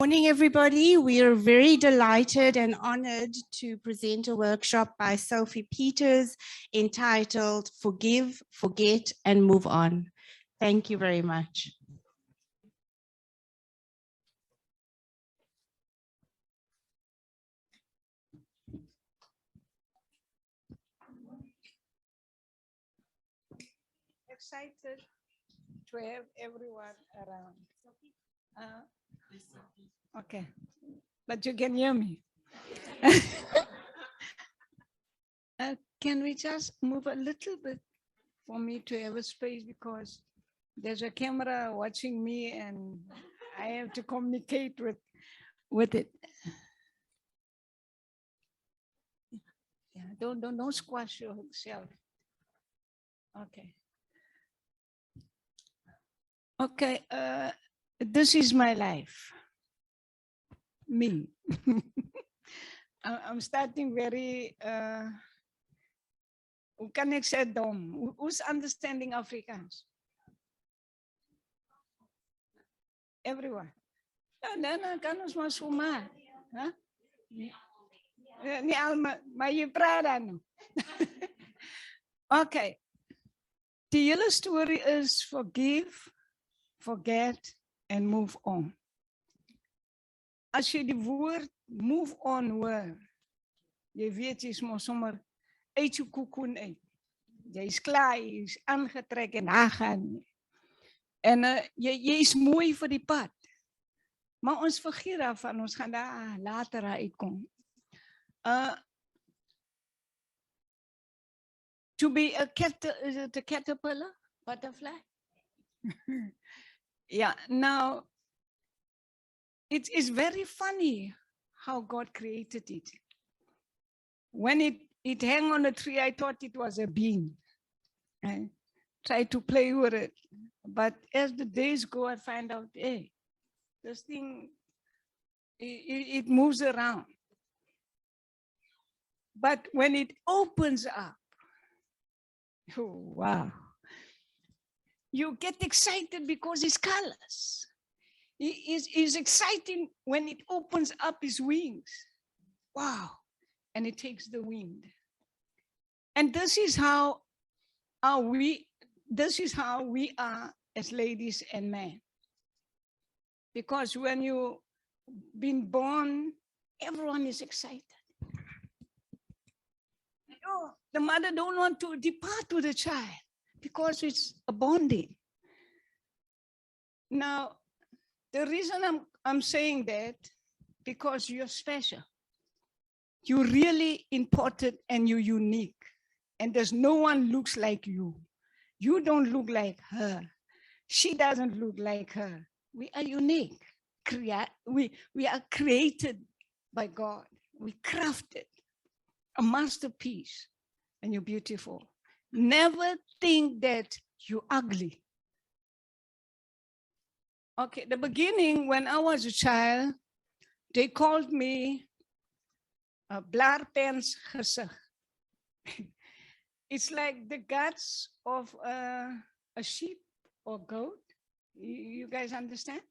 Morning, everybody. We are very delighted and honored to present a workshop by Sophie Peters entitled Forgive, Forget, and Move On. Thank you very much. Excited to have everyone around. Okay, but you can hear me. Can we just move a little bit for me to have a space, because there's a camera watching me and I have to communicate with it. Yeah, don't squash yourself. Okay. Okay, this is my life. Me. I'm starting very, hoe kan ek sê dom? Who's understanding Afrikaans? Everyone. No, kan ons maar so maar. Huh? Nie almal, maar jy praat dan. Okay. Die hele story is forgive, forget, and move on. As jy die woord move on hoor, jy weet jy is mos sommer uit jou koekoen uit. Jy is klaar, jy is aangetrek en aangaan. En jy is mooi vir die pad. Maar ons vergeet daarvan, ons gaan daar later uitkom. To be a is it a caterpillar? Butterfly? Yeah, now, it is very funny how God created it. When it hung on a tree, I thought it was a bean. I tried to play with it. But as the days go, I find out, hey, this thing, it moves around. But when it opens up, oh, wow. You get excited because it's colors. It's exciting when it opens up its wings. Wow. And it takes the wind. And this is how we are as ladies and men. Because when you've been born, everyone is excited. Oh, the mother don't want to depart with the child because it's a bonding. Now, the reason I'm saying that, because you're special. You're really important and you're unique. And there's no one looks like you. You don't look like her. She doesn't look like her. We are unique. We are created by God. We crafted a masterpiece, and you're beautiful. Never think that you're ugly. Okay, the beginning, when I was a child, they called me a blaarpens gezicht. It's like the guts of a sheep or goat. You guys understand?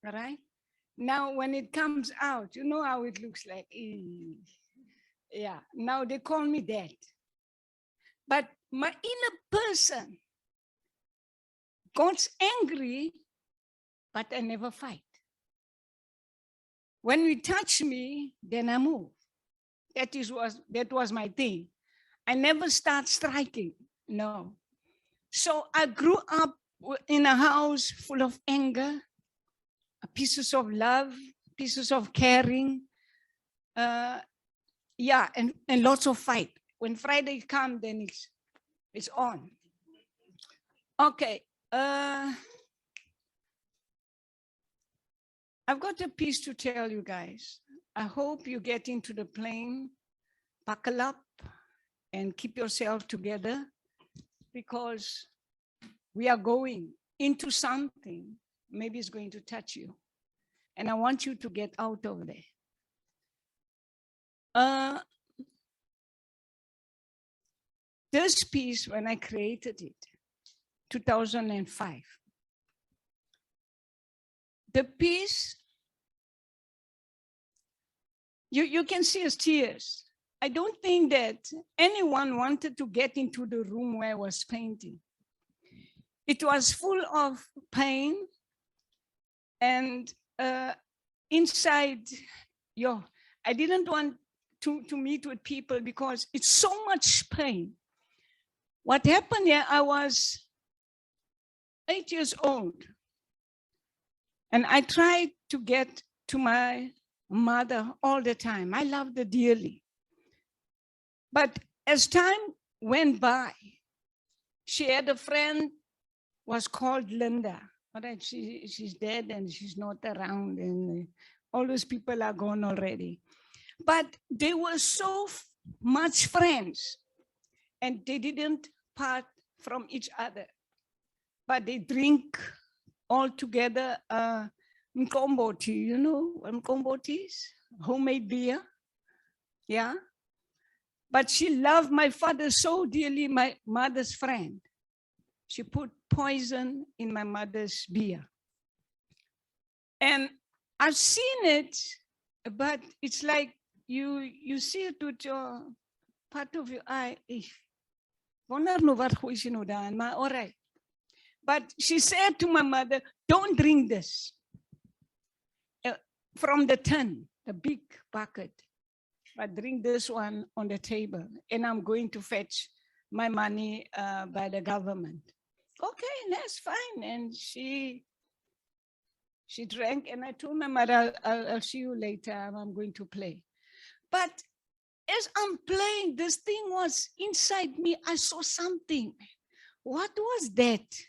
All right? Now, when it comes out, you know how it looks like. Yeah, now they call me that. But my inner person gets angry, but I never fight. When you touch me, then I move. That was my thing. I never start striking, no. So I grew up in a house full of anger, pieces of love, pieces of caring, yeah, and lots of fight. When Friday comes, then it's on. Okay. I've got a piece to tell you guys. I hope you get into the plane, buckle up, and keep yourself together, because we are going into something, maybe it's going to touch you. And I want you to get out of there. This piece, when I created it, 2005, the piece You can see his tears. I don't think that anyone wanted to get into the room where I was painting. It was full of pain, and inside, I didn't want to meet with people because it's so much pain. What happened here, I was 8 years old, and I tried to get to my mother all the time. I loved her dearly. But as time went by, she had a friend, was called Linda. All right, she's dead and she's not around, and all those people are gone already. But they were so much friends, and they didn't part from each other. But they drink all together mkomboti. You know what mkomboti is? Homemade beer. Yeah. But she loved my father so dearly, my mother's friend. She put poison in my mother's beer. And I've seen it, but it's like you see it with your part of your eye. Wonder no wat gooi sy nou daan, maar all right. But she said to my mother, don't drink this from the tin, the big bucket, but drink this one on the table, and I'm going to fetch my money by the government. Okay, that's fine. And she drank, and I told my mother, I'll see you later, I'm going to play. But as I'm playing, this thing was inside me. I saw something. What was that?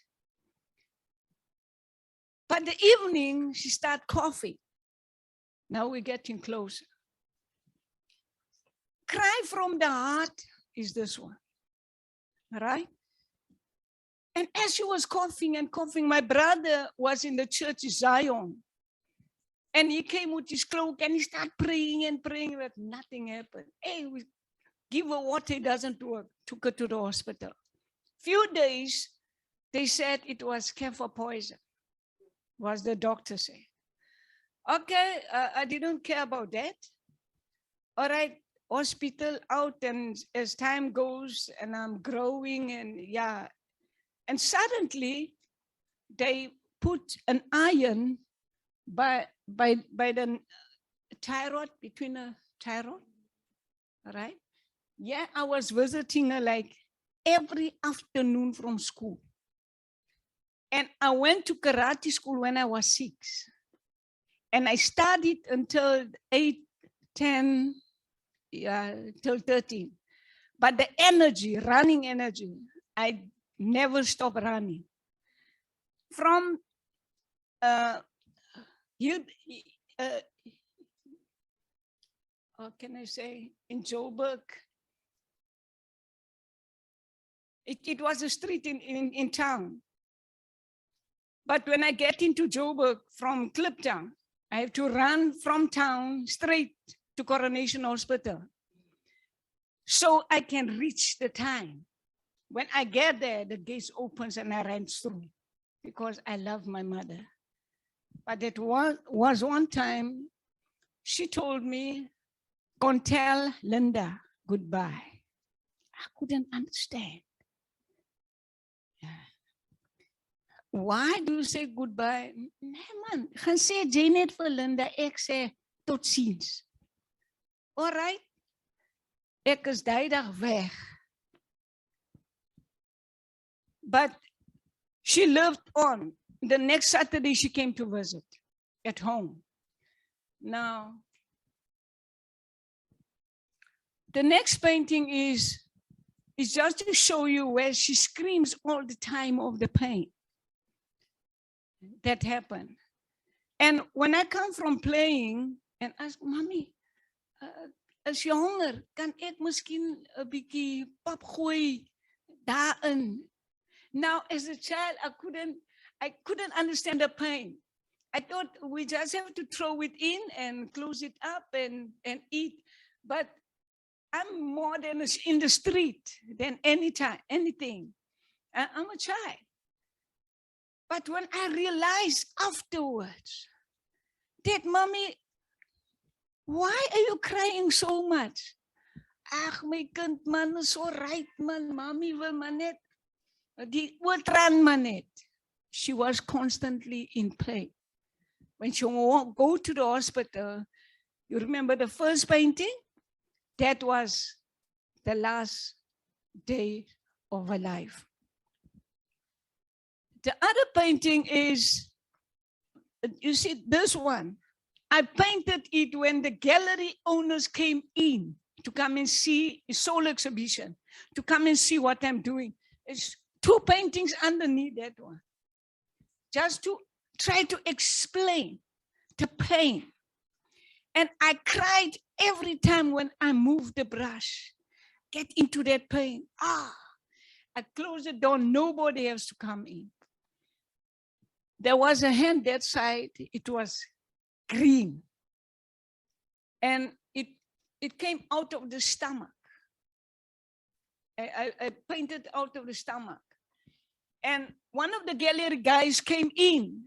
But the evening, she started coughing. Now we're getting closer. Cry from the heart is this one, all right? And as she was coughing and coughing, my brother was in the church Zion. And he came with his cloak and he started praying and praying, but nothing happened. Hey, we give her water, it doesn't work. Took her to the hospital. Few days, they said it was camphor poison, was the doctor say. Okay, I didn't care about that. All right, hospital out, and as time goes and I'm growing, and yeah. And suddenly they put an iron by the thyroid, between a thyroid, all right? Yeah, I was visiting her like every afternoon from school. And I went to karate school when I was 6. And I studied until 8, 10, till 13. But the energy, running energy, I never stopped running. From how can I say, in Joburg, it was a street in town. But when I get into Joburg from Kliptown, I have to run from town straight to Coronation Hospital, so I can reach the time. When I get there, the gates opens and I ran through because I love my mother. But it was one time she told me, "Go tell Linda goodbye." I couldn't understand. Why do you say goodbye? Nee man, gaan sê jy net vir Linda, ek sê tot ziens. All right, ek is die dag weg. But she lived on. The next Saturday she came to visit at home. Now, the next painting is just to show you where she screams all the time of the pain that happened. And when I come from playing and ask, Mommy, as jy honger, kan ek miskien 'n bietjie pap gooi daarin? Now, as a child, I couldn't understand the pain. I thought we just have to throw it in and close it up and eat. But I'm more than in the street than anything. I'm a child. But when I realized afterwards that Mommy why are you crying so much? Ag, my kind man is so right, man. Mommy wil maar net. Die oortraan maar net. She was constantly in pain. When she would go to the hospital, you remember the first painting? That was the last day of her life. The other painting is, you see this one. I painted it when the gallery owners came in to come and see a solo exhibition, to come and see what I'm doing. It's 2 paintings underneath that one. Just to try to explain the pain. And I cried every time when I moved the brush, get into that pain. I close the door, nobody has to come in. There was a hand that side, it was green. And it came out of the stomach. I painted out of the stomach. And one of the gallery guys came in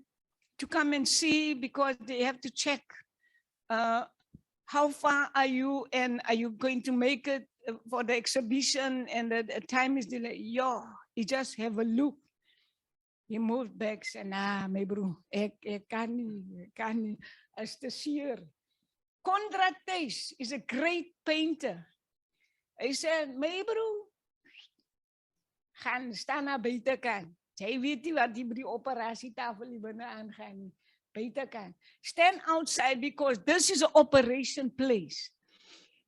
to come and see because they have to check how far are you and are you going to make it for the exhibition, and the time is delayed. Yeah, you just have a look. He moved back and my bro, ek kan nie, as te seer. Conrad Thijs is a great painter. Hy said, my bro, gaan staan na buitekant. Jy weet nie wat die by die operasietafel hier binne aangaan nie. Buitekant. Stand outside because this is an operation place.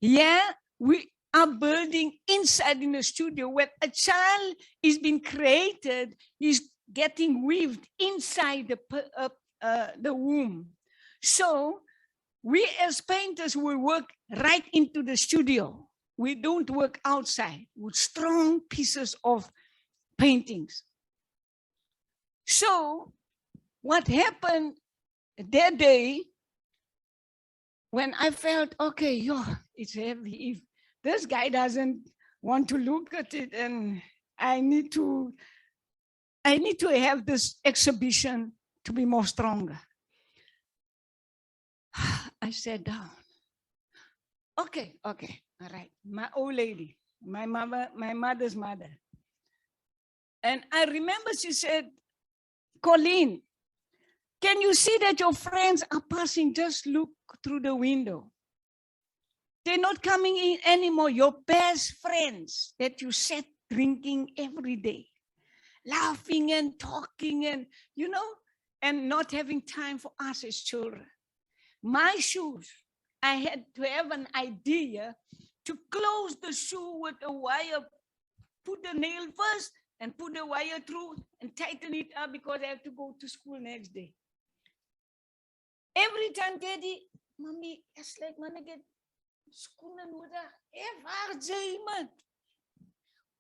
Yeah, we are building inside in the studio where a child is being created, is getting weaved inside the womb. So we as painters will work right into the studio. We don't work outside with strong pieces of paintings. So what happened that day when I felt, okay, it's heavy. If this guy doesn't want to look at it, and I need to have this exhibition to be more stronger. I sat down. Okay, all right. My old lady, my mother's mother. And I remember she said, Colleen, can you see that your friends are passing? Just look through the window. They're not coming in anymore. Your best friends that you sat drinking every day, laughing and talking and, and not having time for us as children. My shoes, I had to have an idea to close the shoe with a wire, put the nail first and put the wire through and tighten it up because I have to go to school next day. Every time, Daddy, Mommy, it's like when I get school and waar jy man?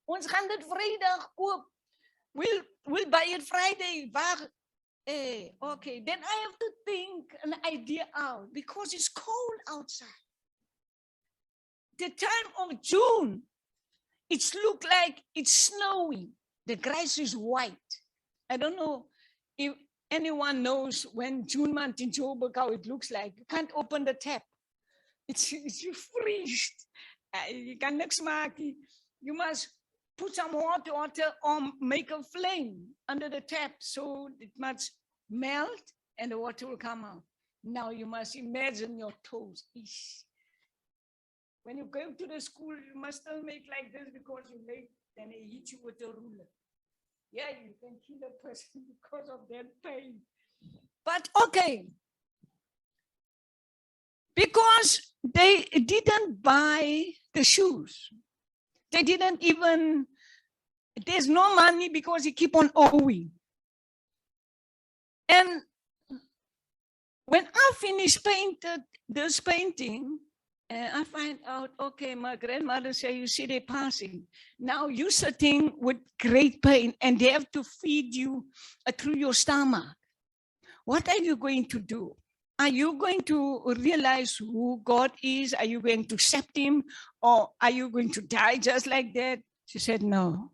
Ons gaan dit Vrydag koop. We'll buy it Friday. Waar? Okay, then I have to think an idea out because it's cold outside. The time of June, it's look like it's snowing. The grass is white. I don't know if anyone knows when June month in Joburg, how it looks like. You can't open the tap. It's you freeze. You can niks maak. You must put some hot water or make a flame under the tap so it must melt and the water will come out. Now you must imagine your toes. Eesh. When you go to the school, you must still make like this because you make, then they hit you with a ruler. Yeah, you can kill a person because of that pain. But okay, because they didn't buy the shoes. They didn't even, there's no money because you keep on owing. And when I finished painted this painting, I find out, okay, my grandmother said, you see, they're passing. Now you're sitting with great pain and they have to feed you through your stomach. What are you going to do? Are you going to realize who God is? Are you going to accept him? Or are you going to die just like that? She said, no.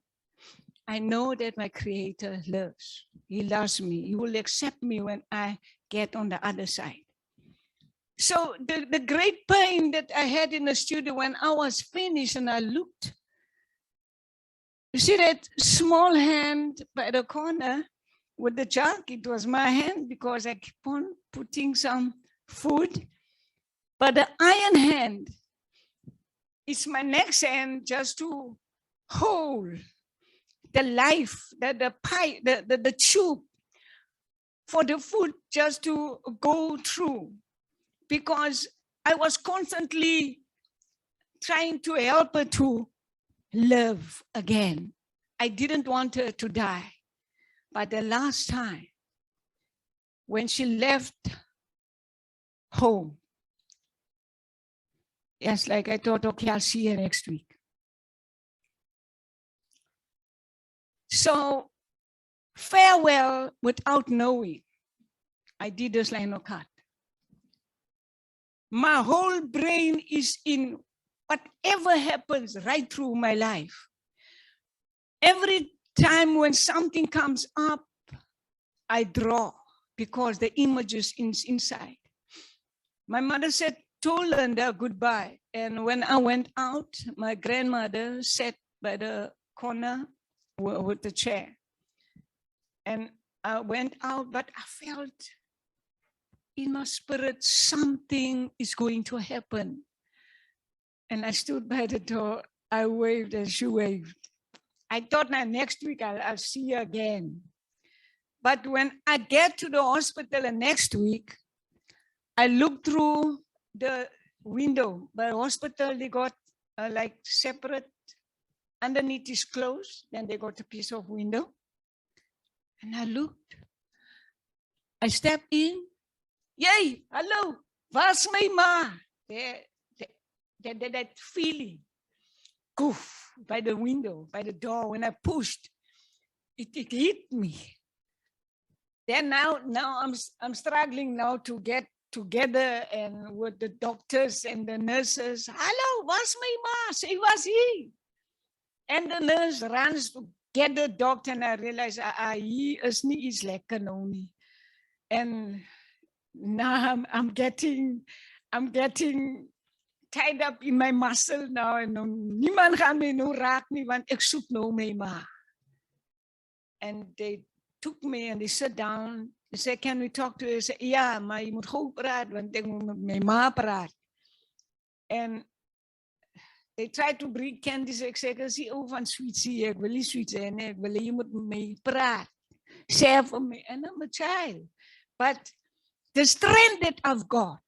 I know that my Creator lives. He loves me. He will accept me when I get on the other side. So the great pain that I had in the studio when I was finished and I looked, you see that small hand by the corner with the jug? It was my hand because I keep on putting some food. But the iron hand is my next hand just to hold the life, the pipe, the tube for the food just to go through. Because I was constantly trying to help her to live again. I didn't want her to die. But the last time, when she left home, yes, like I thought, okay, I'll see her next week. So farewell without knowing, I did a spinal cut. My whole brain is in whatever happens right through my life. Every time when something comes up, I draw because the image is inside. My mother said, told Linda goodbye. And when I went out, my grandmother sat by the corner with the chair. And I went out, but I felt in my spirit, something is going to happen. And I stood by the door. I waved and she waved. I thought now next week I'll see her again. But when I get to the hospital next week, I looked through the window. By the hospital, they got like separate, underneath is closed. Then they got a piece of window. And I looked. I stepped in. Yay, hello, was my ma? That feeling. Goof, by the window, by the door. When I pushed, it hit me. Then now I'm struggling now to get together and with the doctors and the nurses. Hello, was my ma? Say, was he? And the nurse runs to get the doctor and I realize, he is nie iets lekker nou nie. And now I'm getting tied up in my muscle now. En niemand gaan my nou raak nie, want ek soek nou my ma. And they took me and they sat down. They said, can we talk to her? I said, ja, maar jy moet gou praat, want ek moet met my ma praat. And they tried to bring candies. Ek sê, ek is die ou van sweetsie, ek wil nie sweets hê nie, ek wil jy moet met my praat. Sê vir my, and I'm a child. But the strength that I've got,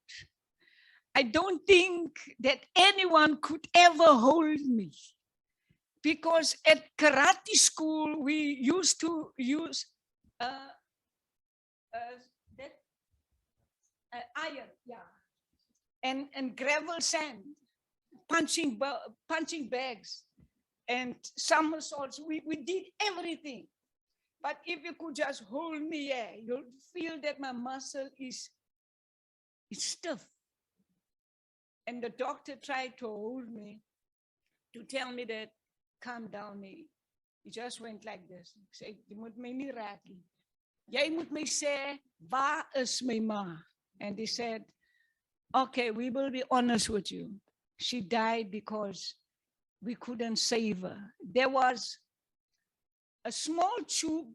I don't think that anyone could ever hold me. Because at karate school, we used to use iron, yeah, and gravel sand, punching bags, and somersaults. We did everything. But if you could just hold me here, you'll feel that my muscle is stiff. And the doctor tried to hold me, to tell me that, calm down. He just went like this. He said, jy moet my nie raak nie. Jy moet my sê, waar is my ma? And he said, okay, we will be honest with you. She died because we couldn't save her. There was a small tube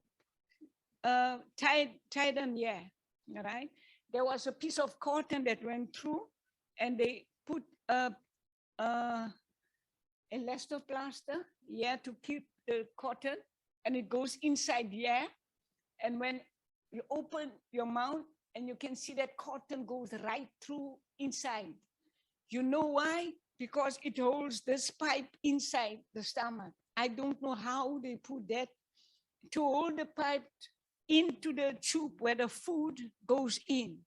tied on here, right? There was a piece of cotton that went through, and they put a elastoplaster here to keep the cotton, and it goes inside here. And when you open your mouth, and you can see that cotton goes right through inside. You know why? Because it holds this pipe inside the stomach. I don't know how they put that to hold the pipe into the tube where the food goes in.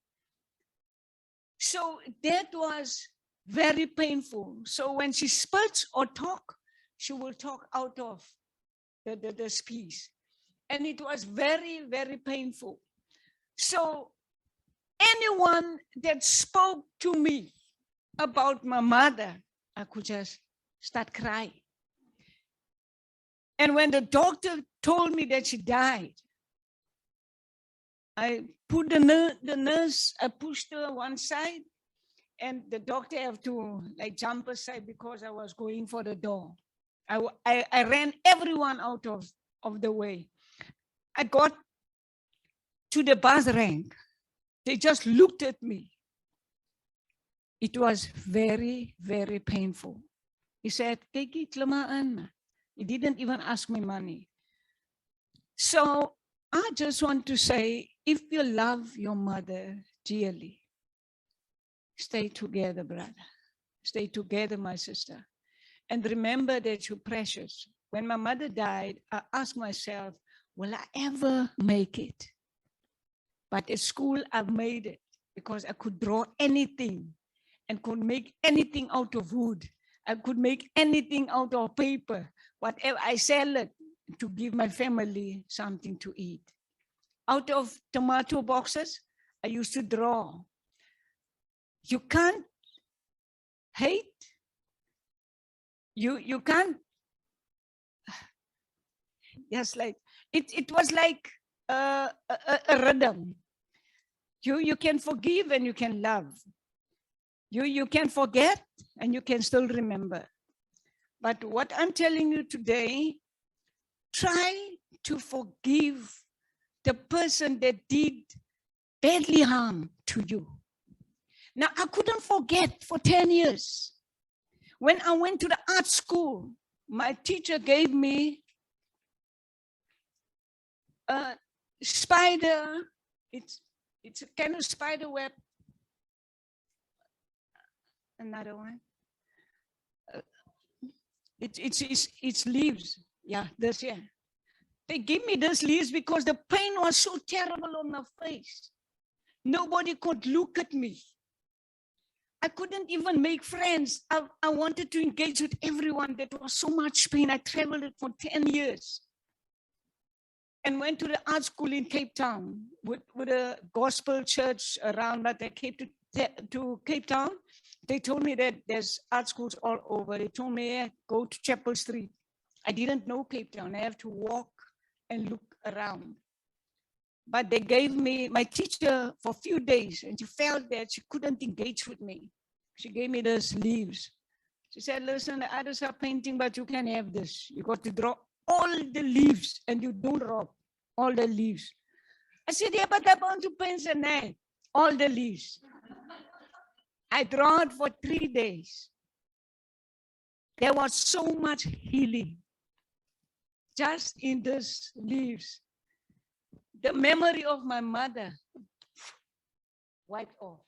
So that was very painful. So when she spits or talk, she will talk out of the speech. And it was very, very painful. So anyone that spoke to me about my mother, I could just start crying. And when the doctor told me that she died, I put the nurse, I pushed her one side, And the doctor have to like jump aside because I was going for the door. I ran everyone out of the way. I got to the bus rank. They just looked at me. It was very, very painful. He said, "Kiki, tlamaan." He didn't even ask me money. So I just want to say, if you love your mother dearly, stay together, brother. Stay together, my sister. And remember that you're precious. When my mother died, I asked myself, will I ever make it? But at school, I've made it because I could draw anything and could make anything out of wood. I could make anything out of paper. Whatever, I sell it to give my family something to eat. Out of tomato boxes, I used to draw. You can't hate. You can't. Yes, like it was like a rhythm. You can forgive and you can love. You can forget and you can still remember. But what I'm telling you today, try to forgive the person that did badly harm to you. Now, I couldn't forget for 10 years. When I went to the art school, my teacher gave me a spider. It's a kind of spider web. Another one. It's leaves. Yeah, this, yeah. They gave me these leaves because the pain was so terrible on my face. Nobody could look at me. I couldn't even make friends. I wanted to engage with everyone. There was so much pain. I traveled for 10 years and went to the art school in Cape Town with a gospel church around. But I came to Cape Town. They told me that there's art schools all over. They told me, go to Chapel Street. I didn't know Cape Town. I have to walk and look around. But they gave me my teacher for a few days, and she felt that she couldn't engage with me. She gave me those leaves. She said, listen, the others are painting, but you can have this. You got to draw all the leaves, and you don't draw all the leaves. I said, yeah, but I want to paint the night. All the leaves. I draw it for 3 days. There was so much healing just in these leaves. The memory of my mother wiped off.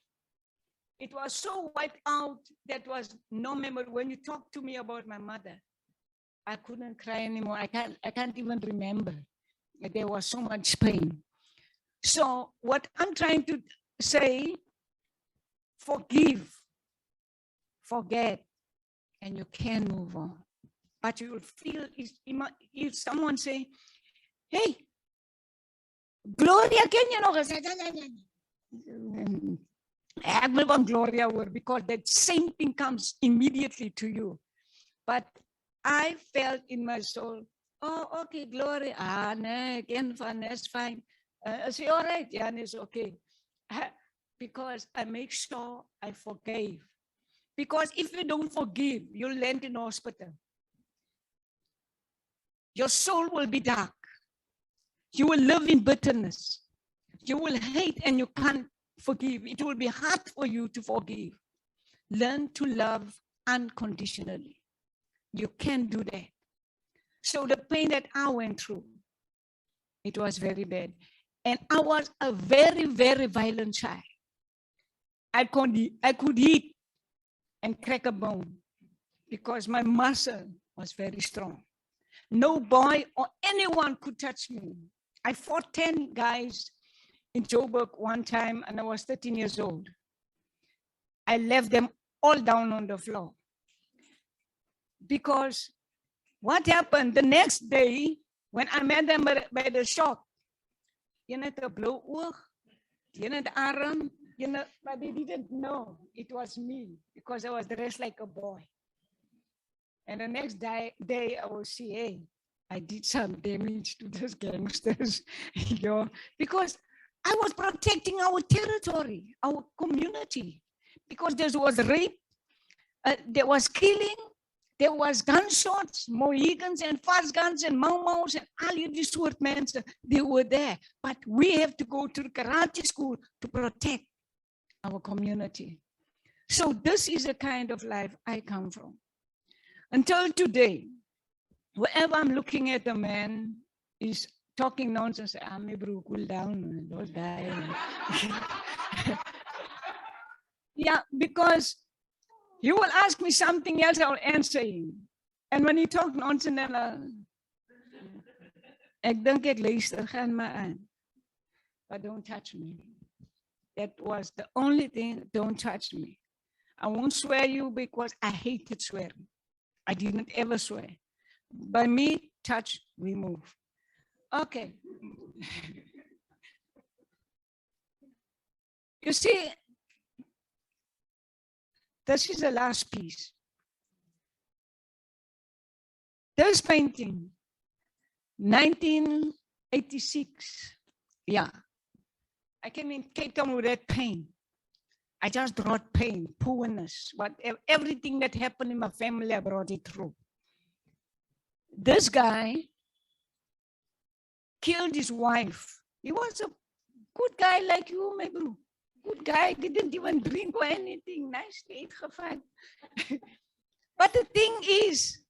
It was so wiped out that was no memory. When you talk to me about my mother, I couldn't cry anymore. I can't even remember. There was so much pain. So what I'm trying to say, forgive, forget, and you can move on. But you will feel, if someone say, hey, Gloria, ken jy nog? Ek wil van Gloria hoor, because that same thing comes immediately to you. But I felt in my soul, oh, okay, Gloria, nee, ken van, that's fine. Is he all right? Yeah, it's okay. Because I make sure I forgave. Because if you don't forgive, you'll land in hospital. Your soul will be dark. You will live in bitterness. You will hate and you can't forgive. It will be hard for you to forgive. Learn to love unconditionally. You can do that. So the pain that I went through, it was very bad. And I was a very, very violent child. I could eat and crack a bone because my muscle was very strong. No boy or anyone could touch me. I fought 10 guys in Joburg one time, and I was 13 years old. I left them all down on the floor. Because what happened the next day, when I met them by the shop, you know, the blue oog, you know, the arm, you know, but they didn't know it was me because I was dressed like a boy. And the next day I will see, hey, I did some damage to those gangsters, you know, because I was protecting our territory, our community. because there was rape, there was killing, there was gunshots, Mohegans and fast guns and Mau-Maus and all of these soort mensen, they were there. But we have to go to the karate school to protect our community. So this is the kind of life I come from. Until today, wherever I'm looking at a man, is talking nonsense. My bro, cool down, don't die. Yeah, because you will ask me something else, I'll answer him. And when he talk nonsense, then ek dink ek luister, gaan maar aan. But don't touch me. That was the only thing, don't touch me. I won't swear you because I hated swearing. I didn't ever swear. By me, touch, we move. Okay. You see, this is the last piece. This painting, 1986. Yeah. I came in Cape Town with that pain. I just brought pain, poorness, everything that happened in my family, I brought it through. This guy killed his wife. He was a good guy like you, my bro. Good guy, didn't even drink or anything. Nicely gevat. But the thing is,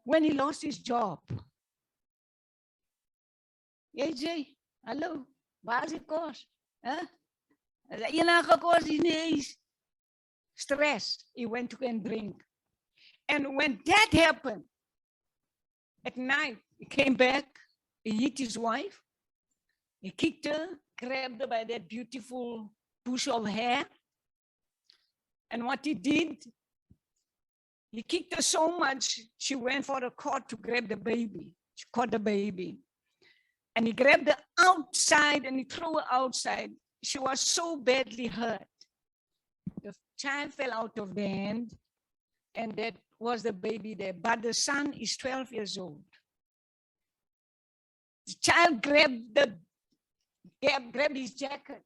when he lost his job, AJ, hello, waar is die kos? Huh? Enige kos is stress. He went to go and drink. And when that happened, at night, he came back, he hit his wife, he kicked her, grabbed her by that beautiful bush of hair. And what he did, he kicked her so much, she went for the cord to grab the baby. She caught the baby. And he grabbed her outside and he threw her outside. She was so badly hurt. The child fell out of the hand, and that was the baby there. But the son is 12 years old. The child grabbed his jacket.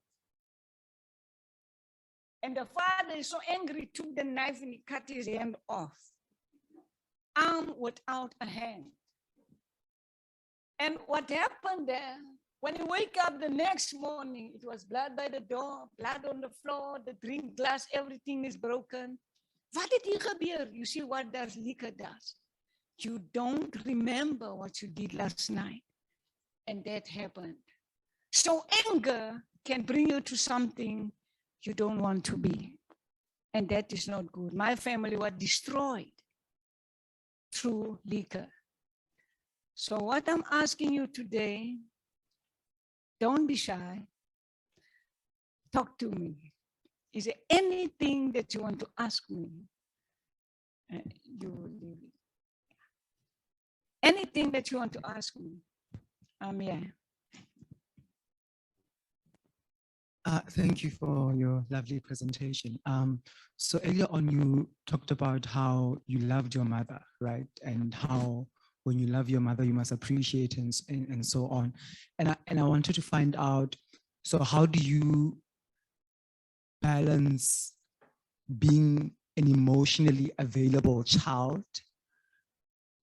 And the father is so angry, took the knife and he cut his hand off. Arm without a hand. And what happened there, when you wake up the next morning, it was blood by the door, blood on the floor, the drink glass, everything is broken. Wat het hier gebeur? You see what does liquor does? You don't remember what you did last night. And that happened. So anger can bring you to something you don't want to be. And that is not good. My family was destroyed through liquor. So what I'm asking you today, don't be shy. Talk to me. Is there anything that you want to ask me? You will leave it. Anything that you want to ask me, I'm here. Thank you for your lovely presentation. So earlier on, you talked about how you loved your mother, right? And how when you love your mother, you must appreciate and so on. And I wanted to find out, so how do you balance being an emotionally available child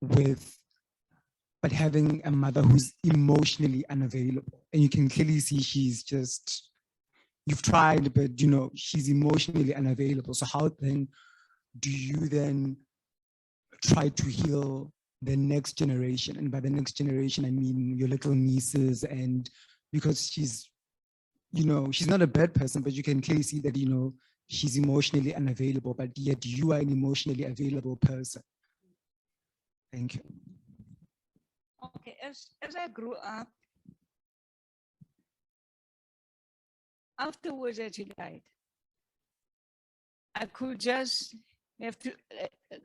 but having a mother who's emotionally unavailable? And you can clearly see she's just, you've tried, but you know, she's emotionally unavailable. So how then do you then try to heal the next generation? And by the next generation, I mean your little nieces, and because she's, you know, she's not a bad person, but you can clearly see that, you know, she's emotionally unavailable, but yet you are an emotionally available person. Thank you. Okay, as I grew up, afterwards that she died, I could just have to,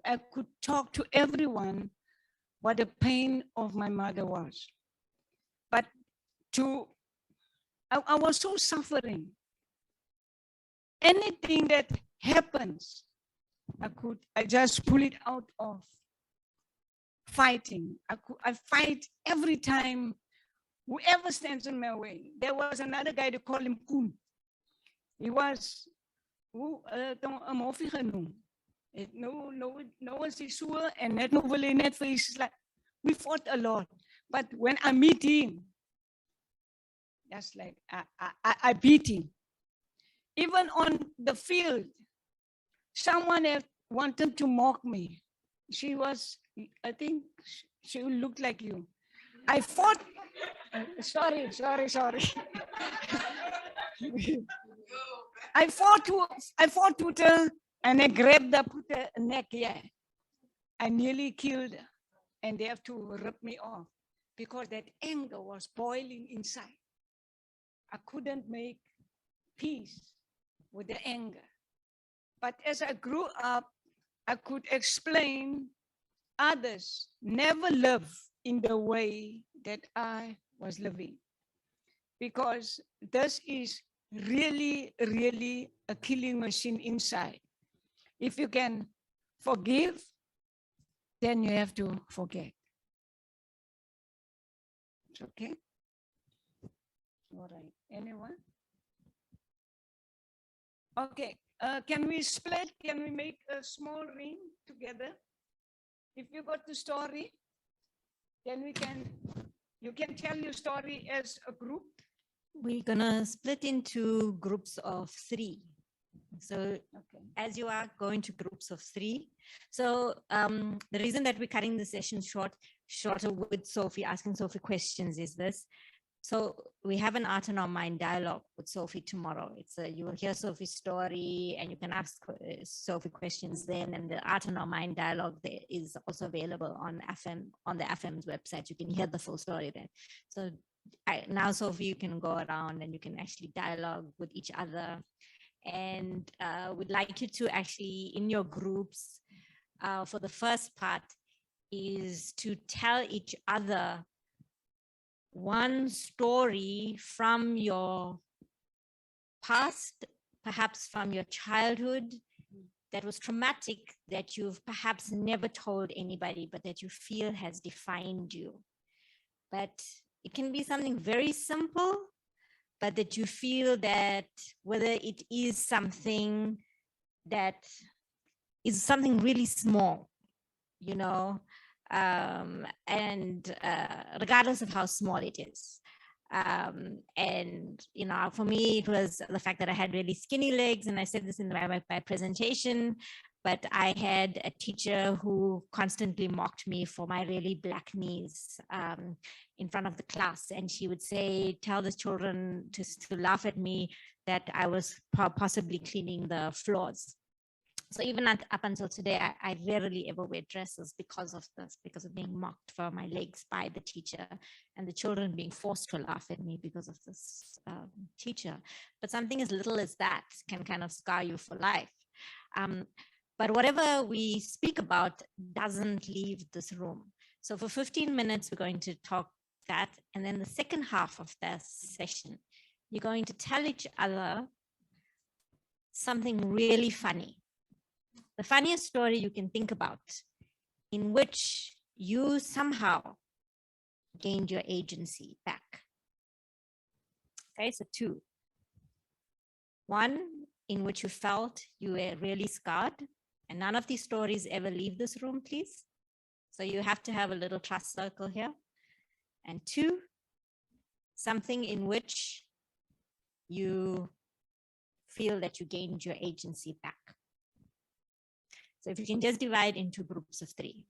I could talk to everyone what the pain of my mother was. But I was so suffering. Anything that happens, I just pull it out of fighting. I fight every time, whoever stands in my way. There was another guy, they call him Koen. He was hoe dan 'n moffie genoem. Nou is die so en net nou wil hy net vir hy we fought a lot. But when I meet him, that's like I beat him. Even on the field, someone had wanted to mock me. She was, I think she looked like you. I fought. Sorry. I fought with her and I grabbed her, put her neck here. I nearly killed her and they have to rip me off because that anger was boiling inside. I couldn't make peace with the anger. But as I grew up, I could explain others never live in the way that I was living. Because this is really, really a killing machine inside. If you can forgive, then you have to forget. It's okay? All right. Anyone? Okay. Can we split? Can we make a small ring together? If you got the story, then you can tell your story as a group. We're gonna split into groups of 3. So Okay. as you are going to groups of 3. So the reason that we're cutting the session shorter with Sophie, asking Sophie questions is this. So we have an Art in Our Mind dialogue with Sophie tomorrow. You will hear Sophie's story and you can ask Sophie questions then. And the Art in Our Mind dialogue there is also available on the Afems website. You can hear the full story there. So now, Sophie, you can go around and you can actually dialogue with each other. And we'd like you to actually, in your groups, for the first part, is to tell each other one story from your past, perhaps from your childhood, that was traumatic, that you've perhaps never told anybody, but that you feel has defined you. But it can be something very simple, but that you feel that whether it is something that is something really small, you know, and regardless of how small it is. And, you know, for me, it was the fact that I had really skinny legs, and I said this in my presentation, but I had a teacher who constantly mocked me for my really black knees in front of the class. And she would say, tell the children to laugh at me that I was possibly cleaning the floors. So even up until today, I rarely ever wear dresses because of this, because of being mocked for my legs by the teacher and the children being forced to laugh at me because of this teacher. But something as little as that can kind of scar you for life. But whatever we speak about doesn't leave this room. So for 15 minutes, we're going to talk that. And then the second half of that session, you're going to tell each other something really funny. The funniest story you can think about in which you somehow gained your agency back. Okay, so 2. 1, in which you felt you were really scarred, and none of these stories ever leave this room, please. So you have to have a little trust circle here. And 2, something in which you feel that you gained your agency back. So if you can just divide into groups of 3.